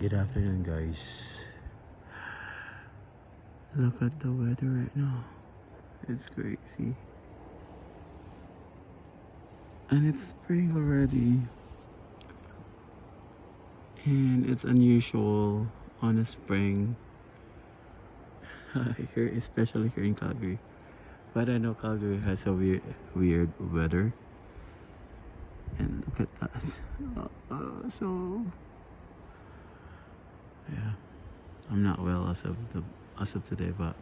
Good afternoon, guys. Look at the weather right now. It's crazy. And it's spring already. And it's unusual on a spring. Here, especially here in Calgary. But I know Calgary has a weird weather. And look at that. So yeah, I'm not well as of today, but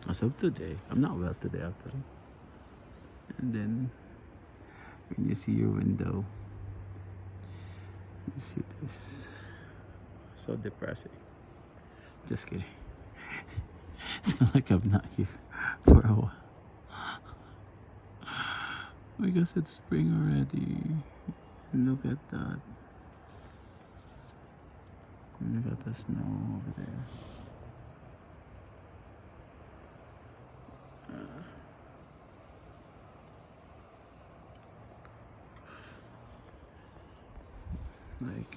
as of today, I'm not well today actually. And then when you see your window, you see this. So depressing. Just kidding. It's not like I'm not here for a while. Because it's spring already. Look at that. Look at the snow over there. Like,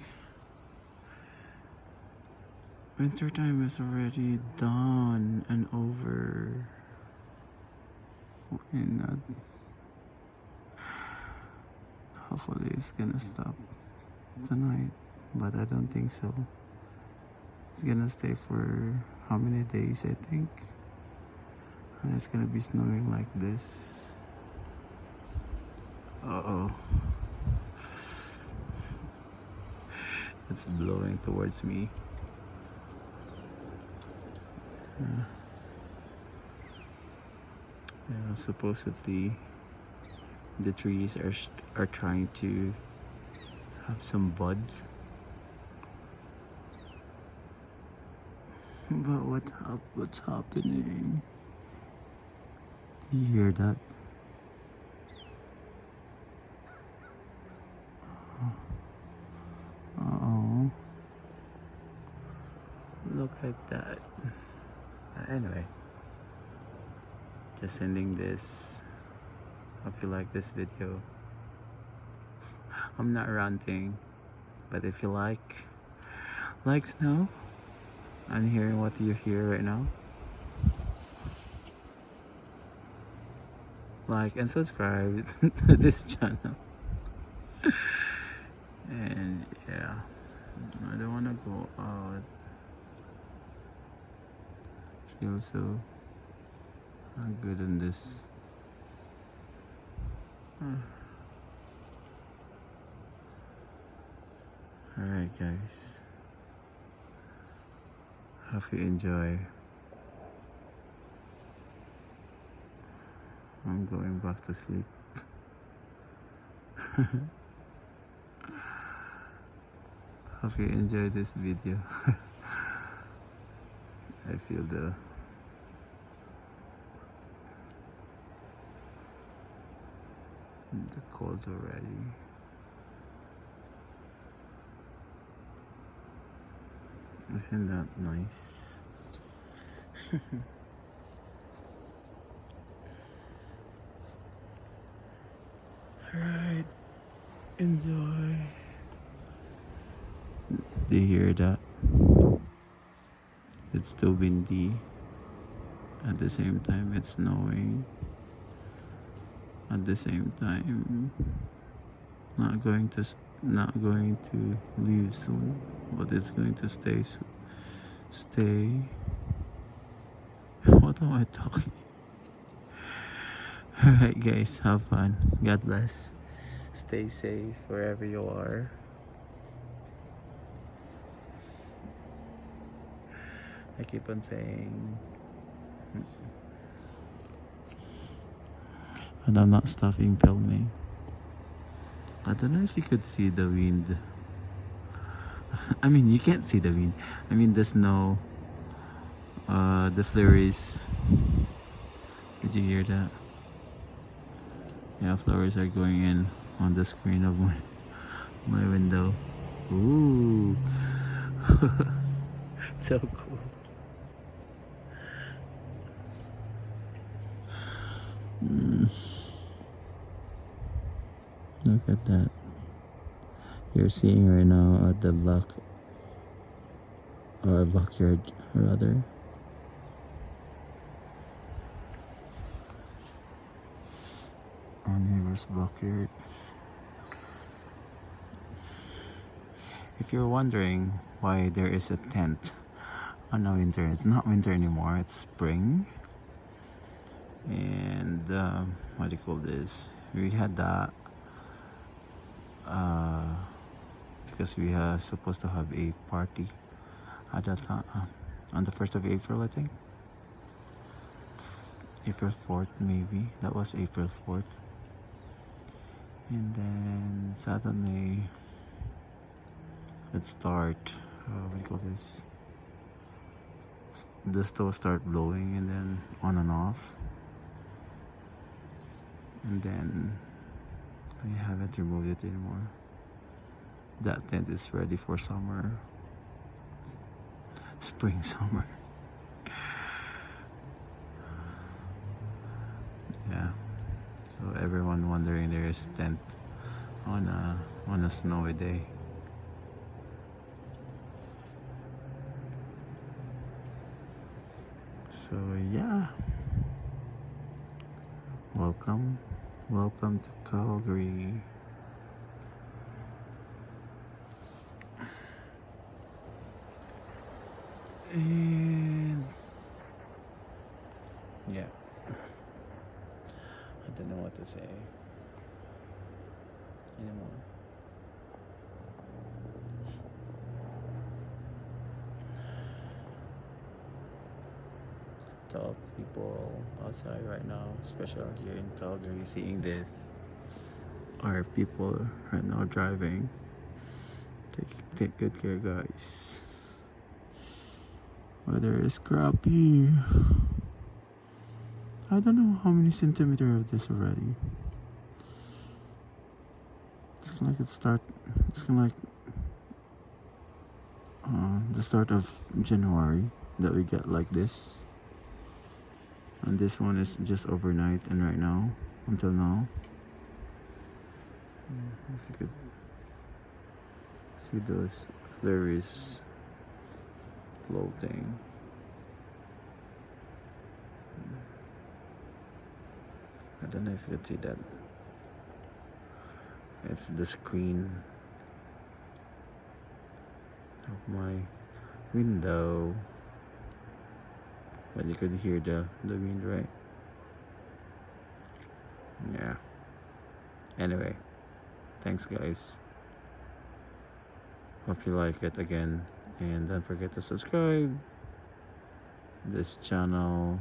winter time is already done and over. And hopefully it's gonna stop tonight, but I don't think so. It's gonna stay for how many days, I think. And it's gonna be snowing like this. Uh-oh. It's blowing towards me. Yeah, supposedly the trees are trying to have some buds. But what's happening? Do you hear that? Uh-oh. Look at that. Anyway, just ending this. Hope you like this video. I'm not ranting, but if you like snow and hearing what you hear right now, like and subscribe to this channel. And yeah, I don't want to go out. Feel so good in this. Alright guys, hope you enjoy. I'm going back to sleep. Hope you enjoy this video. I feel the cold already. Isn't that nice? Alright, enjoy. Do you hear that? It's still windy. At the same time, it's snowing. At the same time, not going to leave soon, but it's going to stay. What am I talking? Alright guys, have fun. God bless. Stay safe wherever you are. I keep on saying, and I'm not stopping filming. I don't know if you could see the wind. I mean, you can't see the wind. I mean, the snow, the flurries. Did you hear that? Yeah, flowers are going in on the screen of my window. Ooh. So cool. Look at that. You're seeing right now at the lock or backyard rather. Our neighbor's backyard. If you're wondering why there is a tent on a winter, it's not winter anymore, it's spring. And what do you call this? We had that because we are supposed to have a party at that time on the 1st of April, I think. April 4th, maybe. That was April 4th. And then suddenly, let's start. What do you call this? The stove start blowing and then on and off. And then we haven't removed it anymore. That tent is ready for summer. Spring, summer. Yeah. So everyone wondering there is tent on a snowy day. So yeah. Welcome to Calgary. And yeah, I don't know what to say anymore. Tell people outside right now, especially here in Calgary, seeing this, are people right now driving. Take good care, guys. Weather is crappy. I don't know how many centimeters of this already. It's kind of like it's kind of like the start of January that we get like this. And this one is just overnight and right now, until now. If you could see those flurries floating. I don't know if you could see that. It's the screen of my window. But you could hear the wind, right? Yeah. Anyway, thanks guys. Hope you like it again. And don't forget to subscribe. This channel,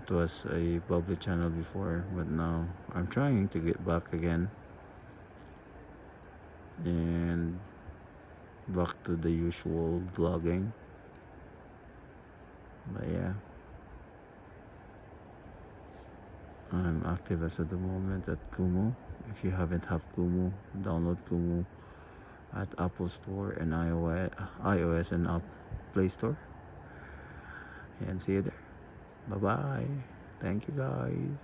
it was a public channel before, but now I'm trying to get back again. And back to the usual vlogging. But yeah, I'm active as of the moment at Kumu. If you haven't have Kumu, download Kumu at Apple Store and iOS and Play Store. And see you there. Bye bye. Thank you guys.